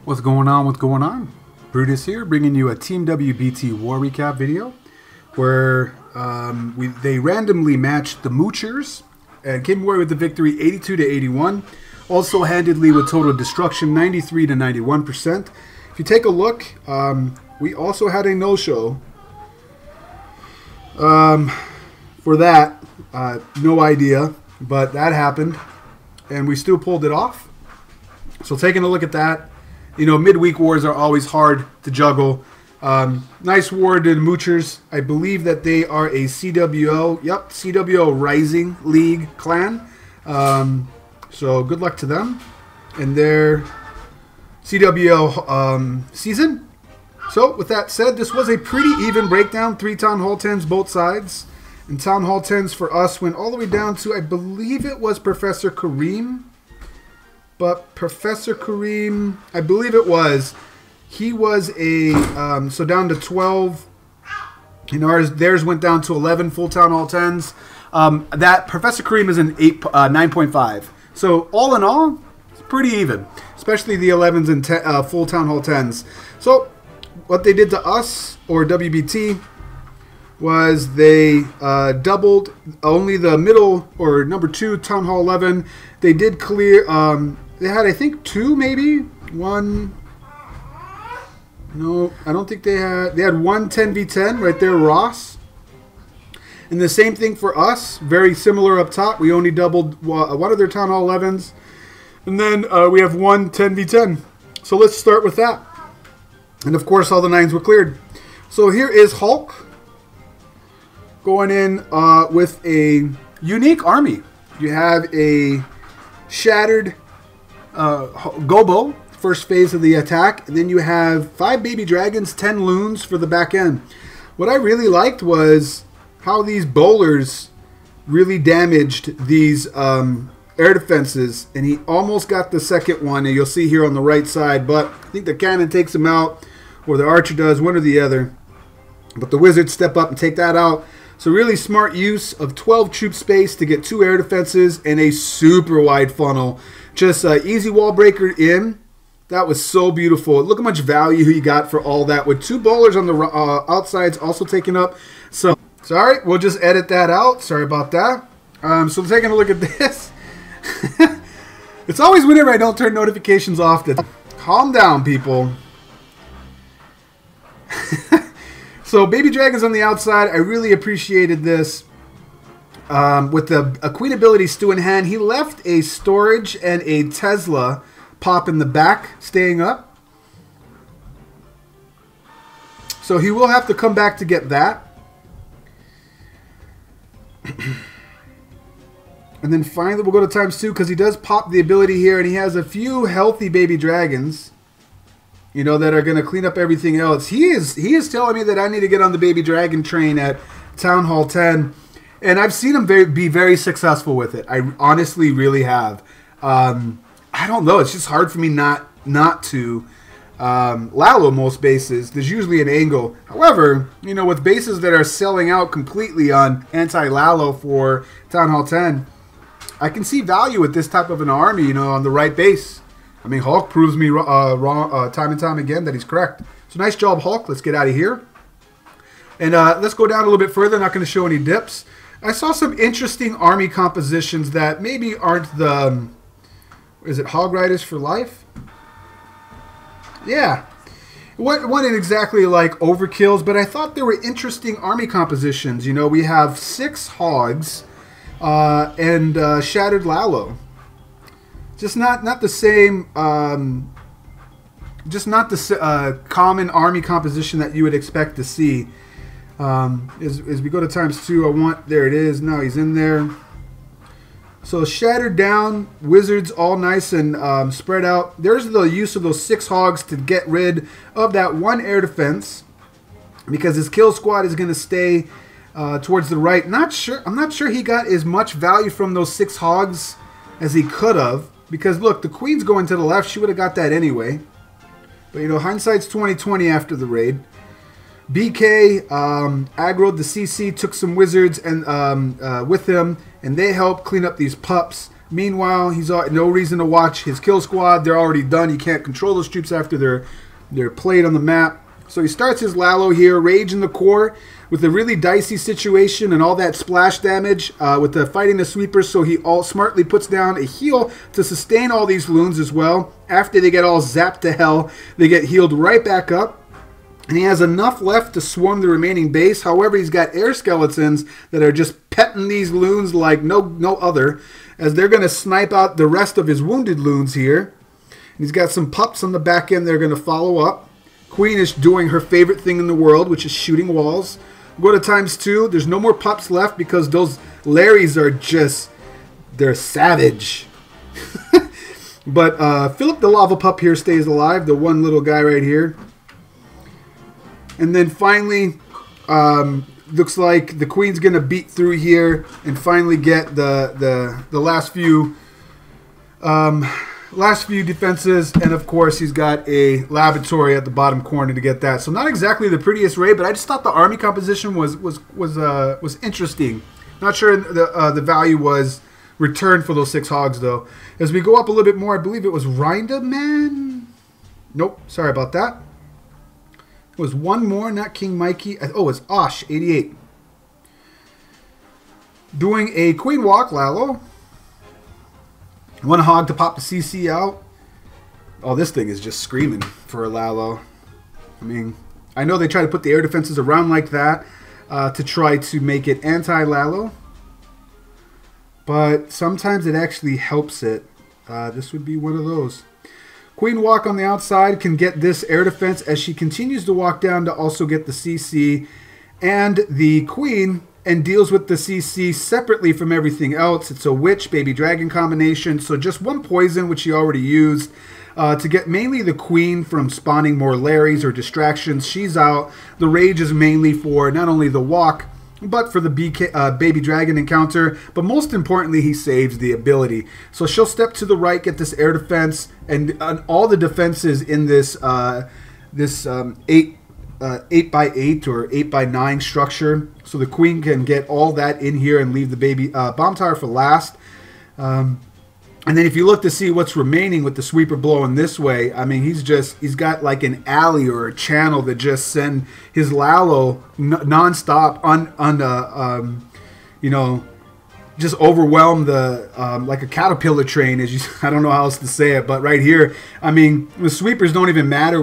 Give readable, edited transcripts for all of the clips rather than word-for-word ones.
What's going on? What's going on? Brutus here, bringing you a Team WBT War Recap video where they randomly matched the Moochers and came away with the victory 82-81. Also handedly with total destruction 93 to 91%. If you take a look, we also had a no-show for that. No idea, but that happened, and we still pulled it off. So taking a look at that, you know, midweek wars are always hard to juggle. Nice war to the Moochers. I believe that they are a CWO. Yep, CWO Rising League clan. So good luck to them in their CWO season. So with that said, this was a pretty even breakdown. 3 Town Hall 10s both sides. And Town Hall 10s for us went all the way down to, I believe it was Professor Kareem. But Professor Kareem, I believe it was, he was a, so down to 12. You know, theirs went down to 11 full Town Hall 10s. That Professor Kareem is an 9.5. So all in all, it's pretty even, especially the 11s and full Town Hall 10s. So what they did to us, or WBT, was they doubled only the middle, or number 2 Town Hall 11. They did clear, they had, I think, 2 maybe, 1, no, I don't think they had one 10v10 right there, Ross. And the same thing for us, very similar up top. We only doubled one of their Town Hall 11s. And then we have one 10v10. So let's start with that. And of course, all the 9s were cleared. So here is Hulk going in with a unique army. You have a shattered Gobo, first phase of the attack. And then you have 5 baby dragons, 10 loons for the back end. What I really liked was how these bowlers really damaged these air defenses, and he almost got the second one, and you'll see here on the right side, but I think the cannon takes him out, or the archer does, one or the other. But the wizards step up and take that out. So really smart use of 12 troop space to get 2 air defenses and a super wide funnel. Just easy wall breaker in. That was so beautiful. Look how much value he got for all that, with 2 bowlers on the outsides also taken up. So sorry, we'll just edit that out. Sorry about that. So taking a look at this. It's always whenever I don't turn notifications off. Calm down, people. So baby dragons on the outside. I really appreciated this. With a queen ability stew in hand, he left a storage and a Tesla pop in the back, staying up. So he will have to come back to get that. And then finally we'll go to ×2 because he does pop the ability here, and he has a few healthy baby dragons, you know, that are going to clean up everything else. He is telling me that I need to get on the baby dragon train at Town Hall 10, and I've seen him be very successful with it. I honestly really have. I don't know. It's just hard for me not to Lalo most bases. There's usually an angle. However, you know, with bases that are selling out completely on anti-Lalo for Town Hall 10, I can see value with this type of an army, you know, on the right base. I mean, Hulk proves me wrong time and time again that he's correct. So nice job, Hulk. Let's get out of here. And let's go down a little bit further. Not going to show any dips. I saw some interesting army compositions that maybe aren't the... Is it Hog Riders for Life? Yeah. It wasn't exactly like overkills, but I thought there were interesting army compositions. You know, we have 6 Hogs and Shattered Lalo. Just not the same, just not the common army composition that you would expect to see. As we go to ×2, there it is. Now he's in there. So shattered down, wizards all nice and spread out. There's the use of those 6 hogs to get rid of that 1 air defense, because his kill squad is going to stay towards the right. I'm not sure he got as much value from those 6 hogs as he could have, because look, the queen's going to the left. She would have got that anyway. But you know, hindsight's 20/20 after the raid. BK aggroed the CC, took some wizards and with him, and they helped clean up these pups. Meanwhile, he's no reason to watch his kill squad. They're already done. You can't control those troops after they're played on the map. So he starts his Lalo here, Rage in the core, with a really dicey situation and all that splash damage with the fighting the sweepers. So he all smartly puts down a heal to sustain all these loons as well. After they get all zapped to hell, they get healed right back up. And he has enough left to swarm the remaining base. However, he's got air skeletons that are just petting these loons like no other, as they're going to snipe out the rest of his wounded loons here. And he's got some pups on the back end they're going to follow up. Queen is doing her favorite thing in the world, which is shooting walls. Go to ×2. There's no more pups left because those Larrys are just, they're savage. But Philip the Lava Pup here stays alive, the one little guy right here. And then finally, looks like the Queen's going to beat through here and finally get the last few defenses. And of course, he's got a laboratory at the bottom corner to get that. So not exactly the prettiest raid, but I just thought the army composition was interesting. Not sure the value was returned for those 6 hogs though. As we go up a little bit more, I believe it was Rinda Man. Nope, sorry about that. It was one more, not King Mikey. Oh, it's Osh, 88. Doing a Queen Walk, Lalo. One hog to pop the CC out. Oh, this thing is just screaming for a Lalo. I mean, I know they try to put the air defenses around like that to try to make it anti-Lalo. But sometimes it actually helps it. This would be one of those. Queen Walk on the outside can get this air defense as she continues to walk down to also get the CC and the Queen, and deals with the CC separately from everything else. It's a Witch Baby Dragon combination, so just one poison, which she already used, to get mainly the Queen from spawning more Larrys or distractions. She's out. The Rage is mainly for not only the walk, but for the Baby Dragon encounter. But most importantly, he saves the ability. So she'll step to the right, get this air defense, and all the defenses in this 8x8 or 8x9 structure. So the Queen can get all that in here and leave the baby bomb tower for last. And then if you look to see what's remaining with the sweeper blowing this way, I mean, he's got like an alley or a channel that just send his Lalo nonstop you know, just overwhelm the like a caterpillar train. I don't know how else to say it, but right here, I mean, the sweepers don't even matter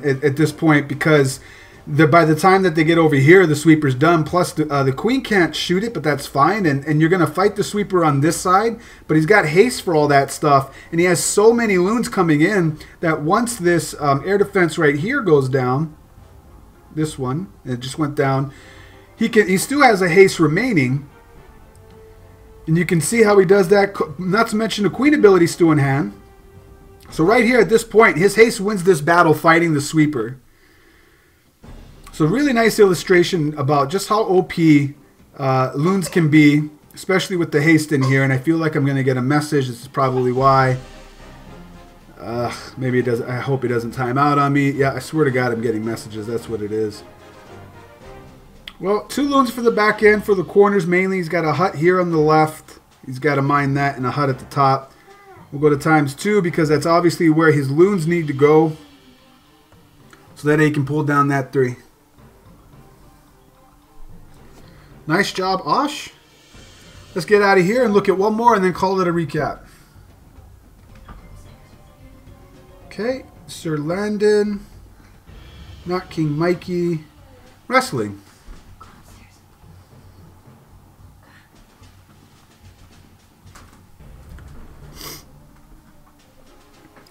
at this point, because by the time that they get over here, the sweeper's done. Plus, the Queen can't shoot it, but that's fine. And you're going to fight the sweeper on this side, but he's got haste for all that stuff. And he has so many loons coming in that once this air defense right here goes down, this one, it just went down, he still has a haste remaining. And you can see how he does that, not to mention the Queen ability still in hand. So right here at this point, his haste wins this battle fighting the sweeper. So really nice illustration about just how OP loons can be, especially with the haste in here. And I feel like I'm going to get a message. This is probably why. Maybe it doesn't. I hope it doesn't time out on me. Yeah, I swear to God I'm getting messages. That's what it is. Well, 2 loons for the back end. For the corners mainly, he's got a hut here on the left. He's got to mine that, and a hut at the top. We'll go to ×2 because that's obviously where his loons need to go, so that he can pull down that 3. Nice job, Osh. Let's get out of here and look at one more and then call it a recap. Okay, Sir Landon, not King Mikey. Wrestling.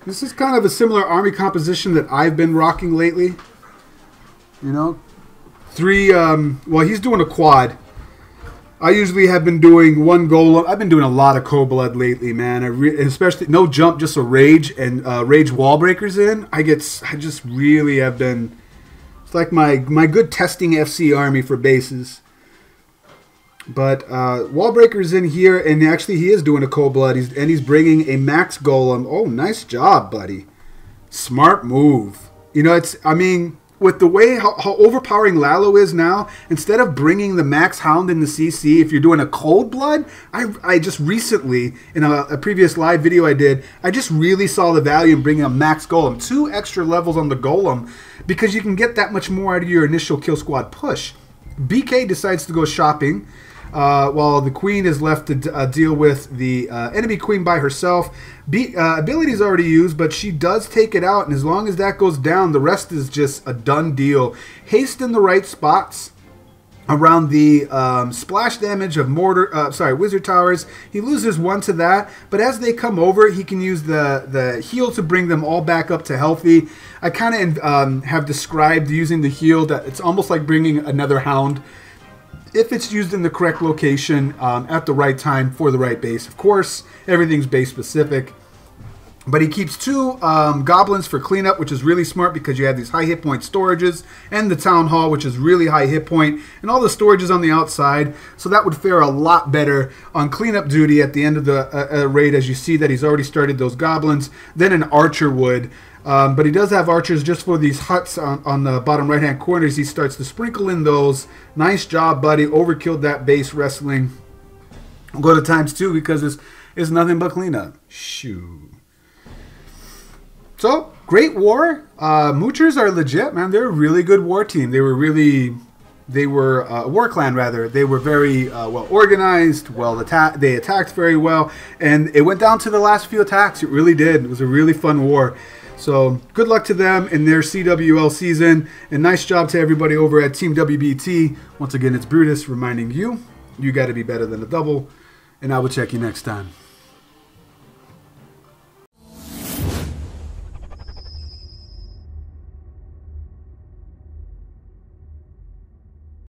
This is kind of a similar army composition that I've been rocking lately. You know, 3, well, he's doing a quad. I usually have been doing 1 golem. I've been doing a lot of cold blood lately, man. Especially no jump, just a rage and rage wall breakers in. I just really have been. It's like my good testing FC army for bases. But wall breakers in here, and actually he is doing a cold blood. He's bringing a max golem. Oh, nice job, buddy. Smart move. You know, I mean, with the way how overpowering Lalo is now, instead of bringing the max hound in the CC, if you're doing a cold blood, I just recently, in a previous live video I did, I just really saw the value in bringing a max golem. 2 extra levels on the golem, because you can get that much more out of your initial kill squad push. BK decides to go shopping, while the queen is left to deal with the enemy queen by herself. Ability is already used, but she does take it out, and as long as that goes down, the rest is just a done deal. Haste in the right spots around the splash damage of wizard towers. He loses 1 to that, but as they come over, he can use the heal to bring them all back up to healthy. I kind of have described using the heal that it's almost like bringing another hound, if it's used in the correct location at the right time for the right base. Of course, everything's base specific. But he keeps 2 goblins for cleanup, which is really smart because you have these high hit point storages, and the town hall, which is really high hit point, and all the storages on the outside. So that would fare a lot better on cleanup duty at the end of the raid, as you see that he's already started those goblins, than an archer would. But he does have archers just for these huts on the bottom right hand corners. He starts to sprinkle in those. Nice job, buddy. Overkilled that base wrestling. We'll go to ×2 because it's nothing but cleanup. Shoo. So, great war. Moochers are legit, man. They're a really good war team. They were a war clan, rather. They were very well organized, they attacked very well, and it went down to the last few attacks. It really did. It was a really fun war. So, good luck to them in their CWL season, and nice job to everybody over at Team WBT. Once again, it's Brutus reminding you, you got to be better than a double, and I will check you next time.